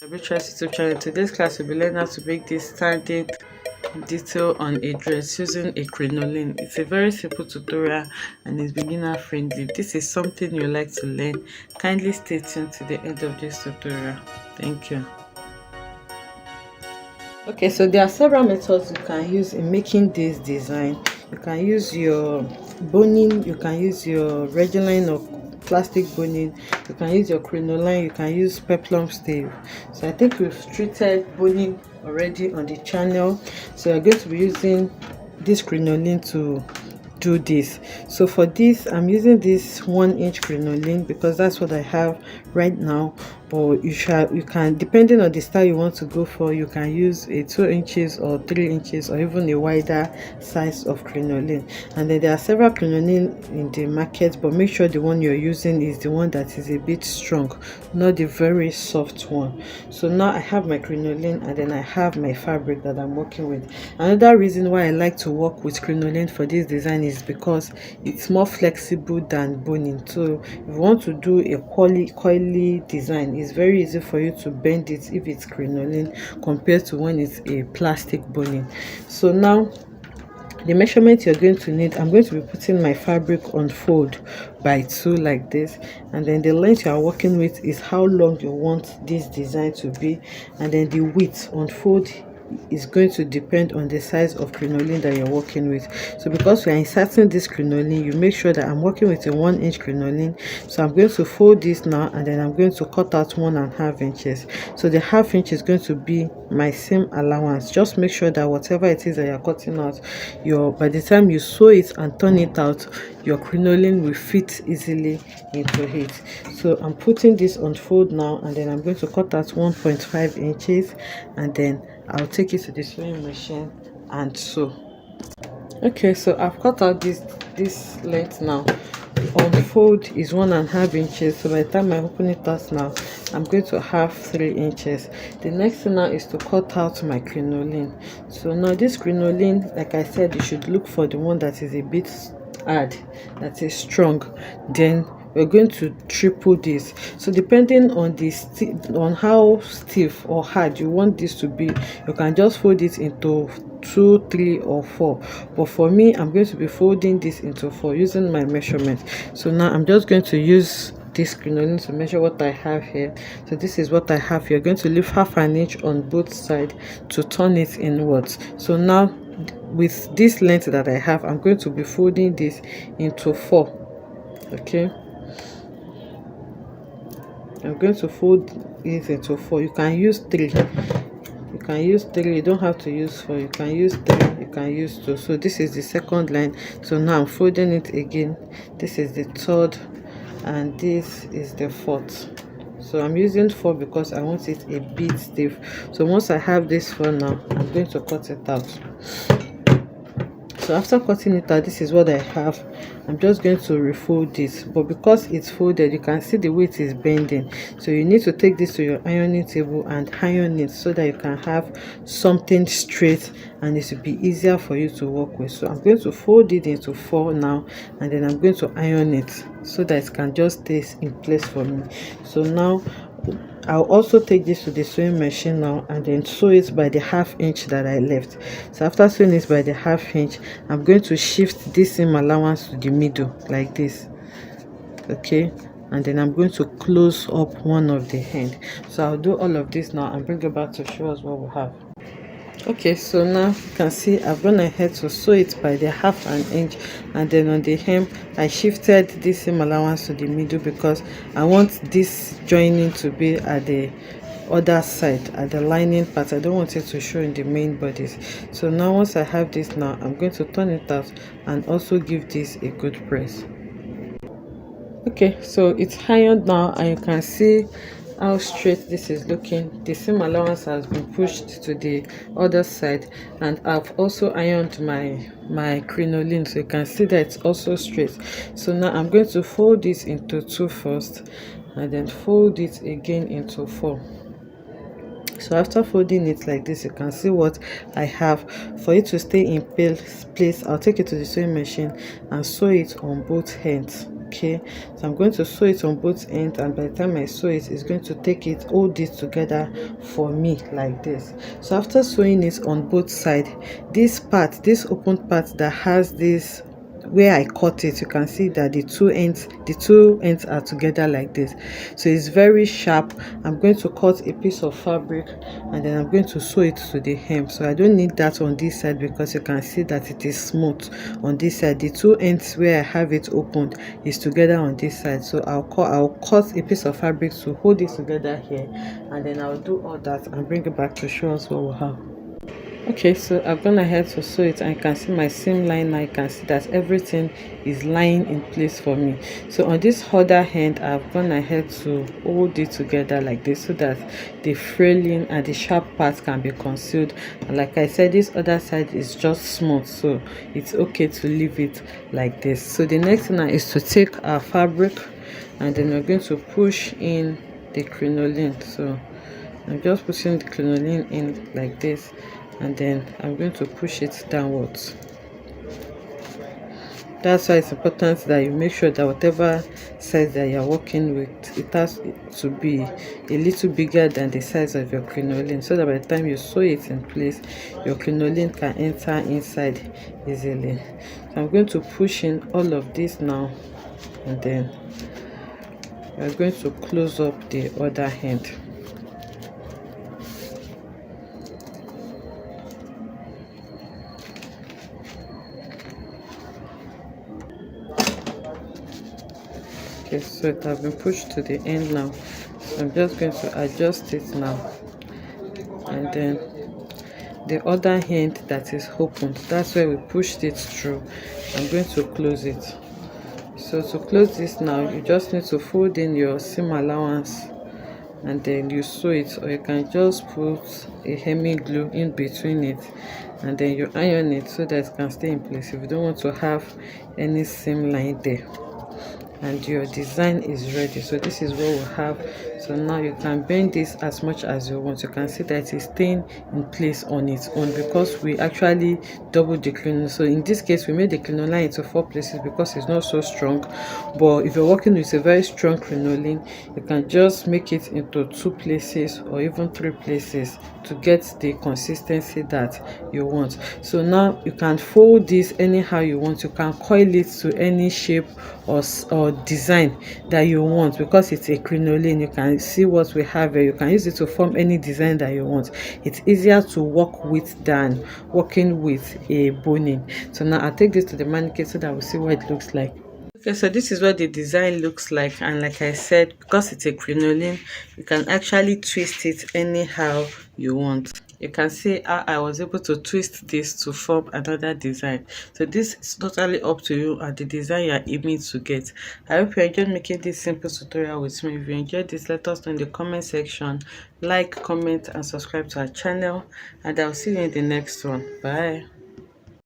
Arbitrage YouTube channel. Today's class will be learning how to make this standing detail on a dress using a crinoline. It's a very simple tutorial and it's beginner friendly. If this is something you like to learn, kindly stay tuned to the end of this tutorial. Thank you. Okay, so there are several methods you can use in making this design. You can use your boning, you can use your Reguline or plastic boning, you can use your crinoline, you can use peplum stave. So I think we've treated boning already on the channel, so we're going to be using this crinoline to do this. So for this, I'm using this 1-inch crinoline because that's what I have right now, but you can, depending on the style you want to go for, you can use a 2 inches or 3 inches or even a wider size of crinoline. And then there are several crinoline in the market, but make sure the one you're using is the one that is a bit strong, not the very soft one. So now I have my crinoline and then I have my fabric that I'm working with. Another reason why I like to work with crinoline for this design is because it's more flexible than boning. So if you want to do a coily design, it's very easy for you to bend it if it's crinoline compared to when it's a plastic boning. So now the measurement you're going to need, I'm going to be putting my fabric on fold by 2 like this, and then the length you are working with is how long you want this design to be, and then the width on fold is going to depend on the size of crinoline that you're working with. So because we are inserting this crinoline, you make sure that I'm working with a 1-inch crinoline. So I'm going to fold this now, and then I'm going to cut out 1.5 inches. So the ½ inch is going to be my seam allowance. Just make sure that whatever it is that you're cutting out, by the time you sew it and turn it out, your crinoline will fit easily into it. So I'm putting this on fold now, and then I'm going to cut out 1.5 inches, and then I'll take it to the sewing machine and sew. Okay, so I've cut out this length now. On fold is 1.5 inches, so by the time I open it out now, I'm going to have 3 inches. The next thing now is to cut out my crinoline. So now this crinoline, like I said, you should look for the one that is a bit hard, that is strong. Then we're going to triple this. So depending on on how stiff or hard you want this to be, you can just fold it into 2, 3 or 4, but for me, I'm going to be folding this into 4 using my measurement. So now I'm just going to use this crinoline to measure what I have here. So this is what I have. You're going to leave ½ inch on both sides to turn it inwards. So now with this length that I have, I'm going to be folding this into 4. Okay, I'm going to fold it into 4. You can use 3. You can use 3. You don't have to use 4. You can use 3. You can use 2. So this is the second line. So now I'm folding it again. This is the third, and this is the fourth. So I'm using 4 because I want it a bit stiff. So once I have this 4 now, I'm going to cut it out. So after cutting it out, this is what I have. I'm just going to refold this, but because it's folded, you can see the way it is bending. So you need to take this to your ironing table and iron it so that you can have something straight and it will be easier for you to work with. So I'm going to fold it into 4 now, and then I'm going to iron it so that it can just stay in place for me. So now I'll also take this to the sewing machine now, and then sew it by the ½ inch that I left. So after sewing it by the ½ inch, I'm going to shift this seam allowance to the middle like this. Okay, and then I'm going to close up one of the end. So I'll do all of this now and bring it back to show us what we have. Okay, so now you can see I've gone ahead to sew it by the ½ inch, and then on the hem I shifted this seam allowance to the middle because I want this joining to be at the other side, at the lining part. I don't want it to show in the main bodice. So now once I have this, now I'm going to turn it out and also give this a good press. Okay, so it's ironed now, and you can see how straight this is looking. The seam allowance has been pushed to the other side, and I've also ironed my crinoline, so you can see that it's also straight. So now I'm going to fold this into 2 first, and then fold it again into 4. So after folding it like this, you can see what I have. For it to stay in place, I'll take it to the sewing machine and sew it on both ends. okay. So I'm going to sew it on both ends, and by the time I sew it, it's going to take it, hold it together for me like this. So after sewing it on both sides, this part, this open part that has this, where I cut it, you can see that the two ends are together like this. So it's very sharp. I'm going to cut a piece of fabric, and then I'm going to sew it to the hem. So I don't need that on this side because you can see that it is smooth on this side. The two ends where I have it opened is together on this side. So I'll cut a piece of fabric to hold it together here, and then I'll do all that and bring it back to show us what we'll have. Okay, so I've gone ahead to sew it, and you can see my seam line now. You can see that everything is lying in place for me. So on this other hand, I've gone ahead to hold it together like this so that the fraying and the sharp part can be concealed. And like I said, this other side is just smooth, so it's okay to leave it like this. So the next thing now is to take our fabric, and then we're going to push in the crinoline. So I'm just pushing the crinoline in like this, and then I'm going to push it downwards. That's why it's important that you make sure that whatever size that you're working with, it has to be a little bigger than the size of your crinoline, so that by the time you sew it in place, your crinoline can enter inside easily. So I'm going to push in all of this now, and then we're going to close up the other hand. Okay, so it has been pushed to the end now. So I'm just going to adjust it now, and then the other hand that is opened, that's where we pushed it through, I'm going to close it. So to close this now, you just need to fold in your seam allowance, and then you sew it, or you can just put a hemming glue in between it, and then you iron it so that it can stay in place if you don't want to have any seam line there. And your design is ready. So this is what we have. So now you can bend this as much as you want. You can see that it's staying in place on its own because we actually double the crinoline. So in this case, we made the crinoline into 4 places because it's not so strong. But if you're working with a very strong crinoline, you can just make it into 2 places or even 3 places to get the consistency that you want. So now you can fold this anyhow you want. You can coil it to any shape or design that you want. Because it's a crinoline, you can see what we have here. You can use it to form any design that you want. It's easier to work with than working with a boning. So now I'll take this to the mannequin so that we'll see what it looks like. Okay, so this is what the design looks like, and like I said, because it's a crinoline, you can actually twist it anyhow you want. You can see how I was able to twist this to form another design. So this is totally up to you and the design you are aiming to get. I hope you enjoyed making this simple tutorial with me. If you enjoyed this, let us know in the comment section. Like, comment and subscribe to our channel, and I'll see you in the next one. Bye.